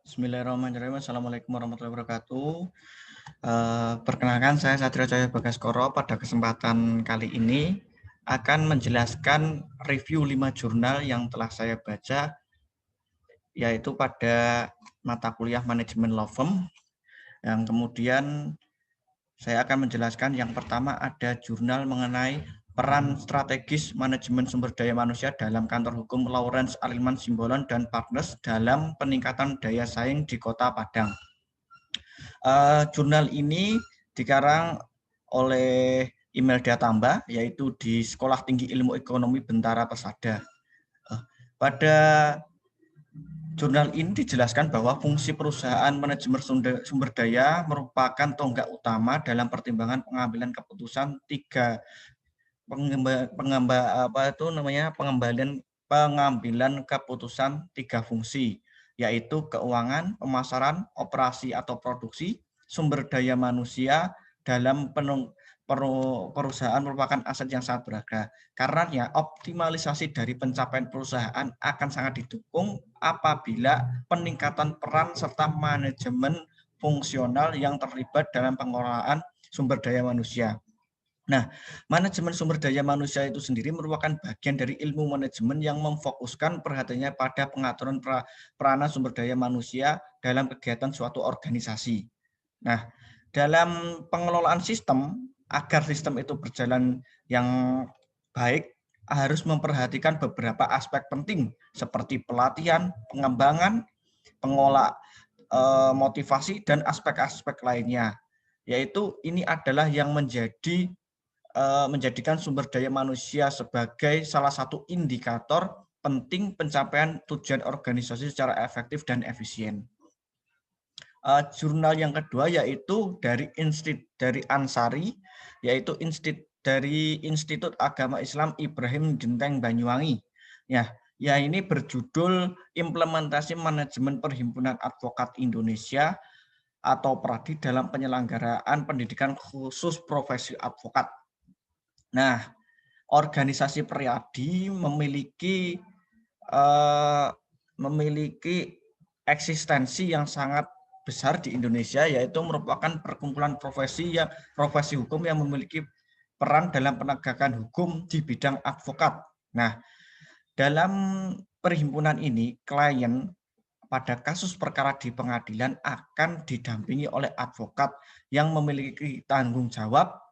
Bismillahirrahmanirrahim. Assalamualaikum warahmatullahi wabarakatuh. Perkenalkan, saya Satrio Jaya Bagaskoro. Pada kesempatan kali ini akan menjelaskan review 5 jurnal yang telah saya baca, yaitu pada mata kuliah manajemen law firm. Yang kemudian saya akan menjelaskan yang pertama ada jurnal mengenai peran strategis manajemen sumber daya manusia dalam kantor hukum Lawrence Arliman Simbolon dan Partners dalam peningkatan daya saing di Kota Padang. Jurnal ini dikarang oleh Imelda Tamba, yaitu di Sekolah Tinggi Ilmu Ekonomi Bentara Persada. Pada jurnal ini dijelaskan bahwa fungsi perusahaan manajemen sumber daya merupakan tonggak utama dalam pertimbangan pengambilan keputusan pengambilan keputusan tiga fungsi, yaitu keuangan, pemasaran, operasi atau produksi, sumber daya manusia dalam perusahaan merupakan aset yang sangat berharga. Karenanya optimalisasi dari pencapaian perusahaan akan sangat didukung apabila peningkatan peran serta manajemen fungsional yang terlibat dalam pengelolaan sumber daya manusia. Nah, manajemen sumber daya manusia itu sendiri merupakan bagian dari ilmu manajemen yang memfokuskan perhatiannya pada pengaturan peranan sumber daya manusia dalam kegiatan suatu organisasi. Nah, dalam pengelolaan sistem, agar sistem itu berjalan yang baik, harus memperhatikan beberapa aspek penting seperti pelatihan, pengembangan, pengolah, motivasi, dan aspek-aspek lainnya. Yaitu ini adalah yang menjadikan sumber daya manusia sebagai salah satu indikator penting pencapaian tujuan organisasi secara efektif dan efisien. Jurnal yang kedua yaitu dari Ansari, yaitu dari Institut Agama Islam Ibrahim Genteng Banyuwangi. Ya ini berjudul Implementasi Manajemen Perhimpunan Advokat Indonesia atau PRADI dalam penyelenggaraan pendidikan khusus profesi advokat. Nah, organisasi PRIADI memiliki eksistensi yang sangat besar di Indonesia, yaitu merupakan perkumpulan profesi hukum yang memiliki peran dalam penegakan hukum di bidang advokat. Nah, dalam perhimpunan ini, klien pada kasus perkara di pengadilan akan didampingi oleh advokat yang memiliki tanggung jawab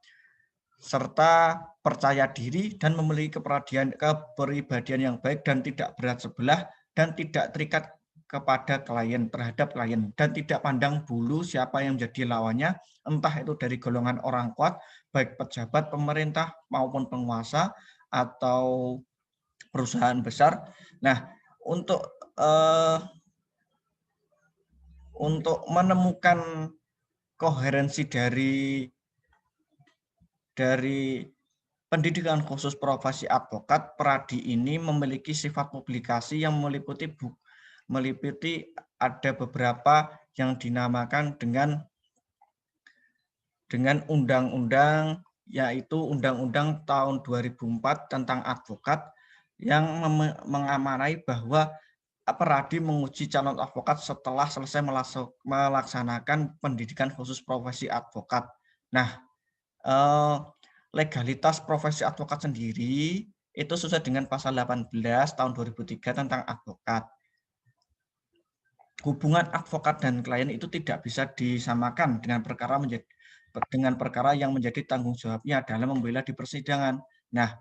serta percaya diri dan memiliki kepribadian yang baik dan tidak berat sebelah dan tidak terikat terhadap klien dan tidak pandang bulu siapa yang menjadi lawannya, entah itu dari golongan orang kuat, baik pejabat pemerintah maupun penguasa atau perusahaan besar. Nah, untuk menemukan koherensi dari pendidikan khusus profesi advokat, PRADI ini memiliki sifat publikasi yang meliputi ada beberapa yang dinamakan dengan undang-undang, yaitu Undang-Undang tahun 2004 tentang advokat yang mengamanai bahwa PRADI menguji calon advokat setelah selesai melaksanakan pendidikan khusus profesi advokat. Nah, legalitas profesi advokat sendiri itu sesuai dengan pasal 18 tahun 2003 tentang advokat. Hubungan advokat dan klien itu tidak bisa disamakan dengan perkara yang menjadi tanggung jawabnya dalam membela di persidangan. Nah,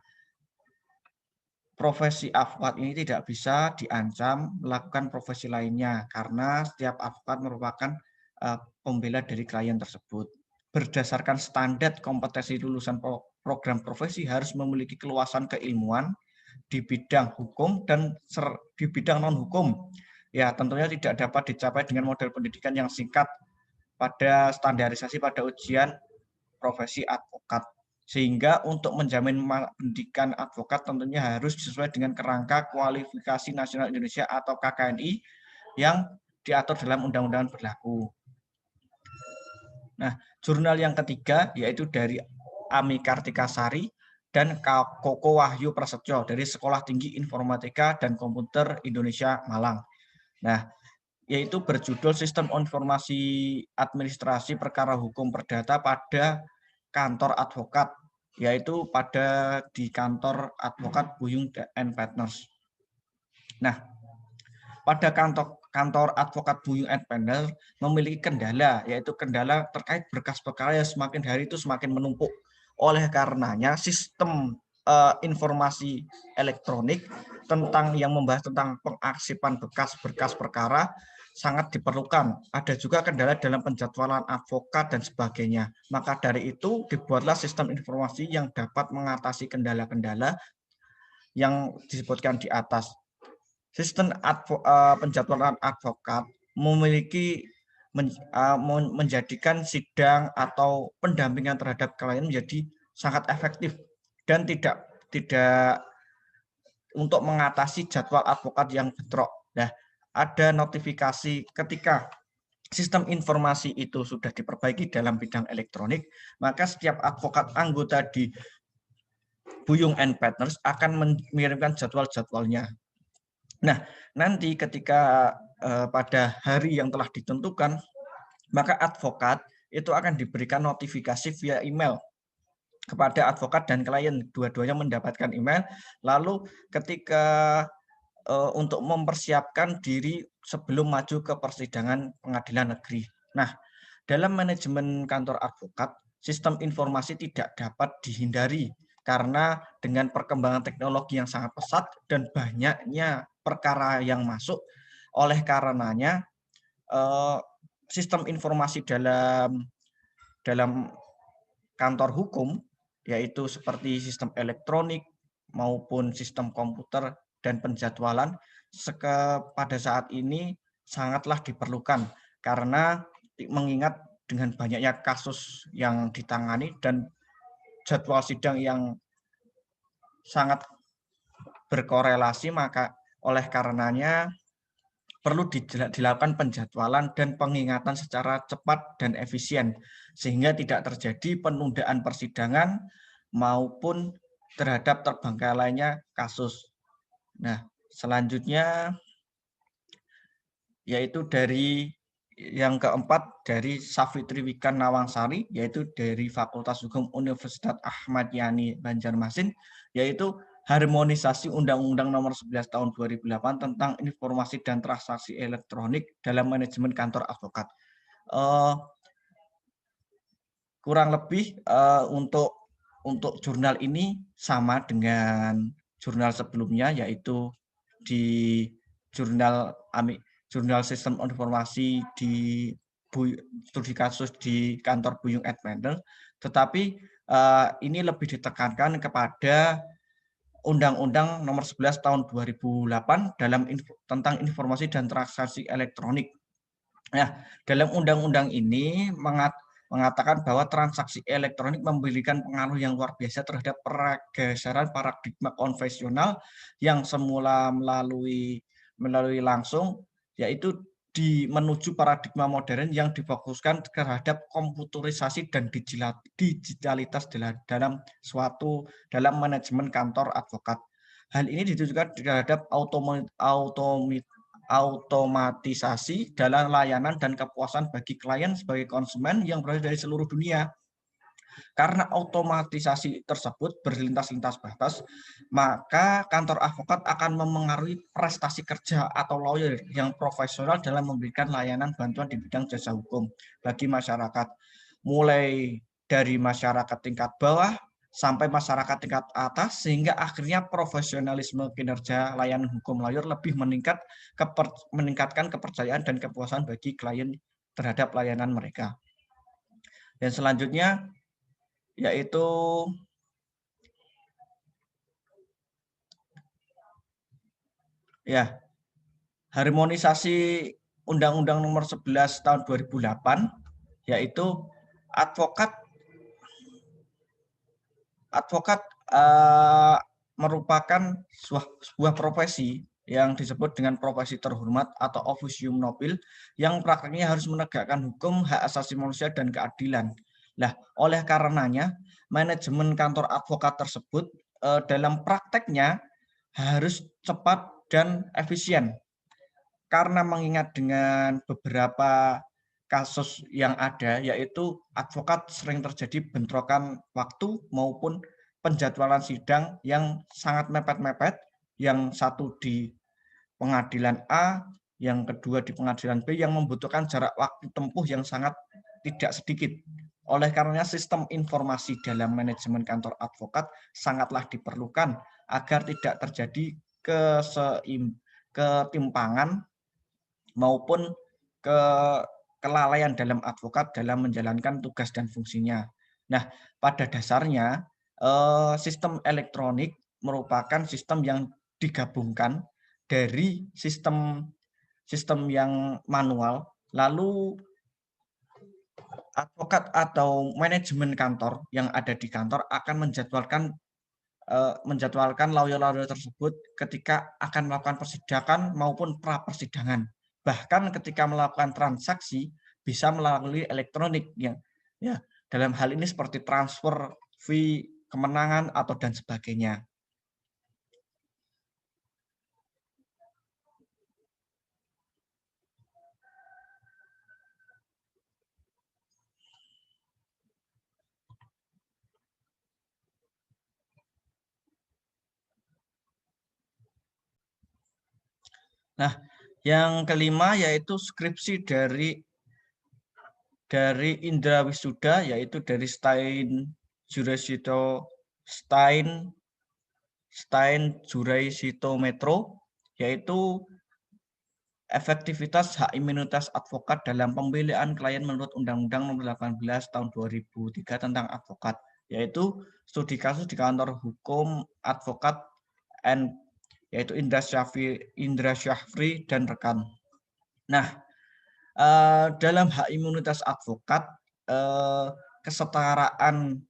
profesi advokat ini tidak bisa diancam melakukan profesi lainnya karena setiap advokat merupakan pembela dari klien tersebut. Berdasarkan standar kompetensi lulusan program profesi harus memiliki keluasan keilmuan di bidang hukum dan di bidang non-hukum. Ya, tentunya tidak dapat dicapai dengan model pendidikan yang singkat pada standarisasi pada ujian profesi advokat. Sehingga untuk menjamin pendidikan advokat tentunya harus sesuai dengan kerangka kualifikasi nasional Indonesia atau KKNI yang diatur dalam undang-undang berlaku. Nah, jurnal yang ketiga yaitu dari Ami Kartikasari dan Koko Wahyu Prasetyo dari Sekolah Tinggi Informatika dan Komputer Indonesia Malang. Nah, yaitu berjudul Sistem Informasi Administrasi Perkara Hukum Perdata pada Kantor Advokat, yaitu di Kantor Advokat Buyung and Partners. Nah, pada kantor advokat Buyung and Partners memiliki kendala, yaitu kendala terkait berkas perkara yang semakin hari itu semakin menumpuk. Oleh karenanya sistem informasi elektronik yang membahas tentang pengarsipan berkas perkara sangat diperlukan. Ada juga kendala dalam penjadwalan advokat dan sebagainya. Maka dari itu dibuatlah sistem informasi yang dapat mengatasi kendala-kendala yang disebutkan di atas. Sistem penjadwalan advokat menjadikan sidang atau pendampingan terhadap klien menjadi sangat efektif dan tidak untuk mengatasi jadwal advokat yang bentrok. Nah, ada notifikasi ketika sistem informasi itu sudah diperbaiki dalam bidang elektronik, maka setiap advokat anggota di Buyung and Partners akan mengirimkan jadwal-jadwalnya. Nah, nanti ketika pada hari yang telah ditentukan, maka advokat itu akan diberikan notifikasi via email kepada advokat dan klien. Dua-duanya mendapatkan email. Lalu ketika untuk mempersiapkan diri sebelum maju ke persidangan pengadilan negeri. Nah, dalam manajemen kantor advokat, sistem informasi tidak dapat dihindari karena dengan perkembangan teknologi yang sangat pesat dan banyaknya perkara yang masuk, oleh karenanya sistem informasi dalam kantor hukum, yaitu seperti sistem elektronik maupun sistem komputer dan penjadwalan pada saat ini sangatlah diperlukan karena mengingat dengan banyaknya kasus yang ditangani dan jadwal sidang yang sangat berkorelasi, maka oleh karenanya perlu dilakukan penjadwalan dan pengingatan secara cepat dan efisien sehingga tidak terjadi penundaan persidangan maupun terhadap terbengkalainya kasus. Nah, selanjutnya yaitu dari yang keempat dari Safitri Wikan Nawangsari, yaitu dari Fakultas Hukum Universitas Ahmad Yani Banjarmasin, yaitu harmonisasi Undang-Undang Nomor 11 Tahun 2008 tentang informasi dan transaksi elektronik dalam manajemen kantor advokat. Kurang lebih untuk jurnal ini sama dengan jurnal sebelumnya, yaitu di jurnal sistem informasi di studi kasus di kantor Buyung and Partners, tetapi ini lebih ditekankan kepada Undang-Undang Nomor 11 Tahun 2008 tentang informasi dan transaksi elektronik. Nah, dalam undang-undang ini mengatakan bahwa transaksi elektronik memberikan pengaruh yang luar biasa terhadap pergeseran paradigma konvensional yang semula melalui langsung, yaitu menuju paradigma modern yang difokuskan terhadap komputerisasi dan digitalitas dalam manajemen kantor advokat. Hal ini ditujukan terhadap automatisasi dalam layanan dan kepuasan bagi klien sebagai konsumen yang berada dari seluruh dunia. Karena otomatisasi tersebut berlintas-lintas batas, maka kantor advokat akan memengaruhi prestasi kerja atau lawyer yang profesional dalam memberikan layanan bantuan di bidang jasa hukum bagi masyarakat. Mulai dari masyarakat tingkat bawah sampai masyarakat tingkat atas, sehingga akhirnya profesionalisme kinerja layanan hukum lawyer lebih meningkatkan kepercayaan dan kepuasan bagi klien terhadap layanan mereka. Dan selanjutnya yaitu harmonisasi Undang-Undang Nomor 11 Tahun 2008, yaitu advokat merupakan sebuah profesi yang disebut dengan profesi terhormat atau officium nobile yang praktiknya harus menegakkan hukum, hak asasi manusia, dan keadilan. Nah, oleh karenanya manajemen kantor advokat tersebut dalam prakteknya harus cepat dan efisien. karena mengingat dengan beberapa kasus yang ada, yaitu advokat sering terjadi bentrokan waktu maupun penjadwalan sidang yang sangat mepet-mepet, yang satu di pengadilan A, yang kedua di pengadilan B, yang membutuhkan jarak waktu tempuh yang sangat tidak sedikit. Oleh karenanya sistem informasi dalam manajemen kantor advokat sangatlah diperlukan agar tidak terjadi ketimpangan maupun kelalaian dalam advokat dalam menjalankan tugas dan fungsinya. Nah, pada dasarnya sistem elektronik merupakan sistem yang digabungkan dari sistem yang manual, lalu advokat atau manajemen kantor yang ada di kantor akan menjadwalkan lawyer-lawyer tersebut ketika akan melakukan persidangan maupun pra persidangan. Bahkan ketika melakukan transaksi bisa melalui elektronik yang ya dalam hal ini seperti transfer fee, kemenangan atau dan sebagainya. Nah, yang kelima yaitu skripsi dari Indra Wisuda, yaitu dari Stein Juraisito Metro, yaitu efektivitas hak imunitas advokat dalam pembelaan klien menurut Undang-Undang Nomor 18 Tahun 2003 tentang advokat, yaitu studi kasus di kantor hukum advokat yaitu Indra Syafri dan rekan. Nah, dalam hak imunitas advokat, kesetaraan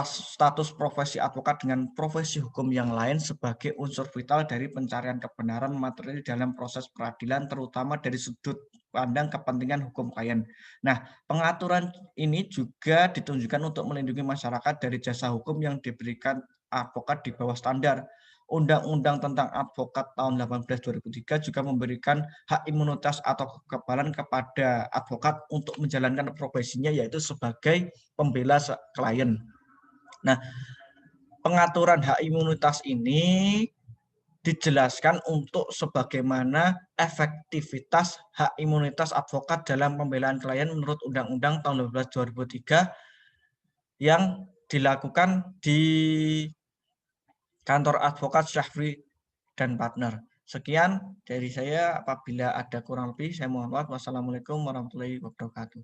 status profesi advokat dengan profesi hukum yang lain sebagai unsur vital dari pencarian kebenaran materi dalam proses peradilan, terutama dari sudut pandang kepentingan hukum klien. Nah, pengaturan ini juga ditunjukkan untuk melindungi masyarakat dari jasa hukum yang diberikan advokat di bawah standar. Undang-Undang tentang advokat tahun 18 2003 juga memberikan hak imunitas atau kekebalan kepada advokat untuk menjalankan profesinya, yaitu sebagai pembela klien. Nah, pengaturan hak imunitas ini dijelaskan untuk sebagaimana efektivitas hak imunitas advokat dalam pembelaan klien menurut Undang-Undang tahun 12 2003 yang dilakukan di kantor advokat Syafri dan partner. Sekian dari saya, apabila ada kurang lebih saya mohon maaf. Wassalamualaikum warahmatullahi wabarakatuh.